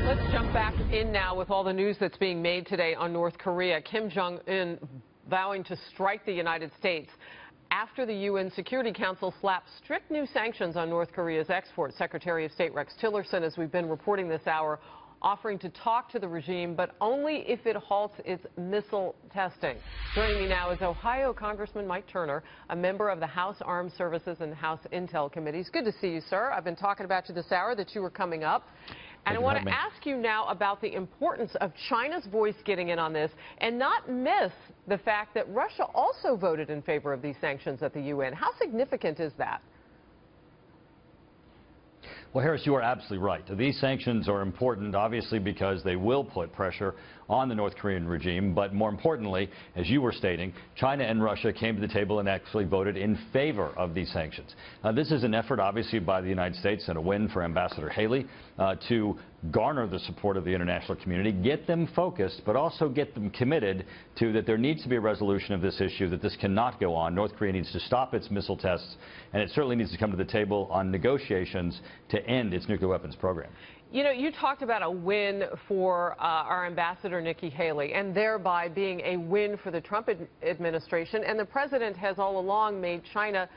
Let's jump back in now with all the news that's being made today on North Korea. Kim Jong-un vowing to strike the United States after the UN Security Council slapped strict new sanctions on North Korea's exports. Secretary of State Rex Tillerson, as we've been reporting this hour, offering to talk to the regime, but only if it halts its missile testing. Joining me now is Ohio Congressman Mike Turner, a member of the House Armed Services and House Intel Committees. Good to see you, sir. I've been talking about you this hour, that you were coming up. And I want to ask you now about the importance of China's voice getting in on this and not miss the fact that Russia also voted in favor of these sanctions at the UN. How significant is that? Well, Harris, you are absolutely right. These sanctions are important, obviously, because they will put pressure on the North Korean regime. But more importantly, as you were stating, China and Russia came to the table and actually voted in favor of these sanctions. This is an effort, obviously, by the United States and a win for Ambassador Haley to garner the support of the international community, get them focused, but also get them committed to that there needs to be a resolution of this issue, that this cannot go on. North Korea needs to stop its missile tests, and it certainly needs to come to the table on negotiations to end its nuclear weapons program. You know, you talked about a win for our Ambassador Nikki Haley, and thereby being a win for the Trump administration. And the president has all along made China,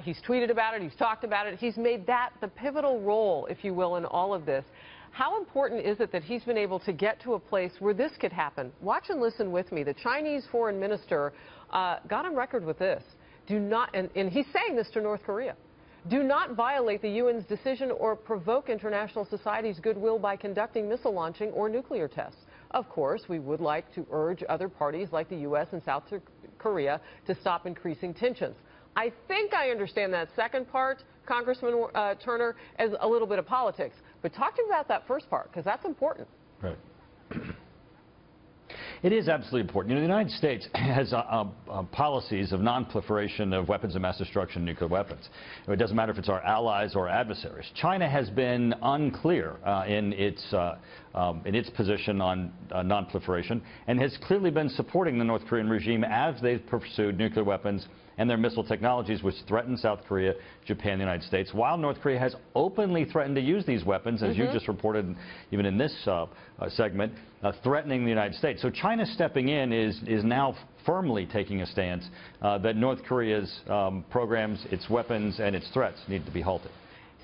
he's tweeted about it, he's talked about it, he's made that the pivotal role, if you will, in all of this. How important is it that he's been able to get to a place where this could happen? Watch and listen with me. The Chinese foreign minister got on record with this. Do not, and he's saying this to North Korea, do not violate the UN's decision or provoke international society's goodwill by conducting missile launching or nuclear tests. Of course, we would like to urge other parties like the U.S. and South Korea to stop increasing tensions. I think I understand that second part, Congressman Turner, as a little bit of politics. But talk to me about that first part, because that's important. Right. It is absolutely important. You know, the United States has policies of non-proliferation of weapons of mass destruction, nuclear weapons. It doesn't matter if it's our allies or adversaries. China has been unclear in its position on non-proliferation and has clearly been supporting the North Korean regime as they've pursued nuclear weapons and their missile technologies, which threaten South Korea, Japan, and the United States, while North Korea has openly threatened to use these weapons, as you just reported even in this segment, threatening the United States. So China stepping in is now firmly taking a stance that North Korea's programs, its weapons, and its threats need to be halted.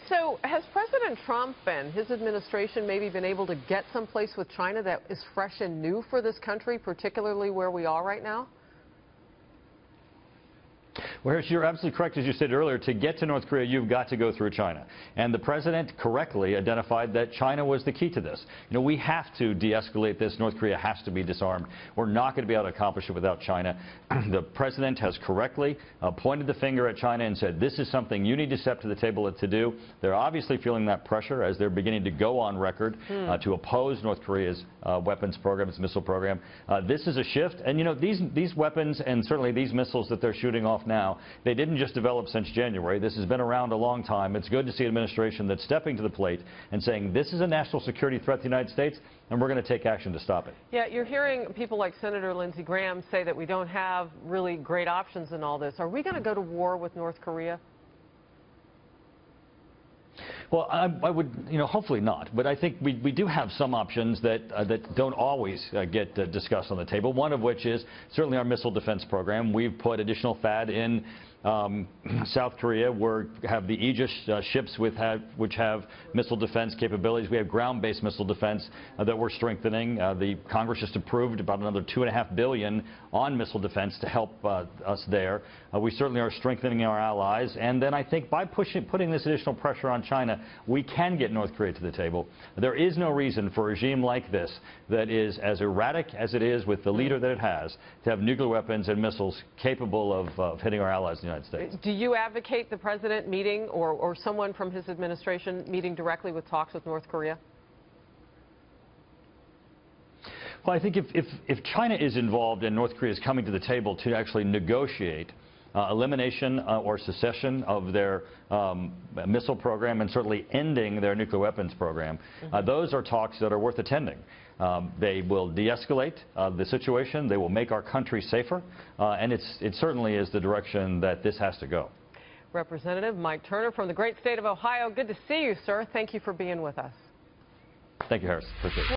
So has President Trump and his administration maybe been able to get someplace with China that is fresh and new for this country, particularly where we are right now? Well, Harris, you're absolutely correct, as you said earlier. To get to North Korea, you've got to go through China. And the president correctly identified that China was the key to this. You know, we have to de-escalate this. North Korea has to be disarmed. We're not going to be able to accomplish it without China. The president has correctly pointed the finger at China and said, this is something you need to step to the table to do. They're obviously feeling that pressure as they're beginning to go on record to oppose North Korea's weapons program, its missile program. This is a shift. And, you know, these weapons and certainly these missiles that they're shooting off now, they didn't just develop since January. This has been around a long time. It's good to see an administration that's stepping to the plate and saying this is a national security threat to the United States, and we're going to take action to stop it. Yeah, you're hearing people like Senator Lindsey Graham say that we don't have really great options in all this. Are we going to go to war with North Korea? Well, I would, you know, hopefully not. But I think we do have some options that don't always get discussed on the table, one of which is certainly our missile defense program. We've put additional THAAD in South Korea. We have the Aegis ships which have missile defense capabilities. We have ground-based missile defense that we're strengthening. The Congress just approved about another $2.5 billion on missile defense to help us there. We certainly are strengthening our allies. And then I think by putting this additional pressure on China, we can get North Korea to the table. There is no reason for a regime like this that is as erratic as it is with the leader that it has to have nuclear weapons and missiles capable of hitting our allies in the United States. Do you advocate the president meeting or someone from his administration meeting directly with talks with North Korea? Well, I think if China is involved and North Korea is coming to the table to actually negotiate elimination or cessation of their missile program and certainly ending their nuclear weapons program, those are talks that are worth attending. They will de-escalate the situation. They will make our country safer. And it certainly is the direction that this has to go. Representative Mike Turner from the great state of Ohio. Good to see you, sir. Thank you for being with us. Thank you, Harris. Appreciate it.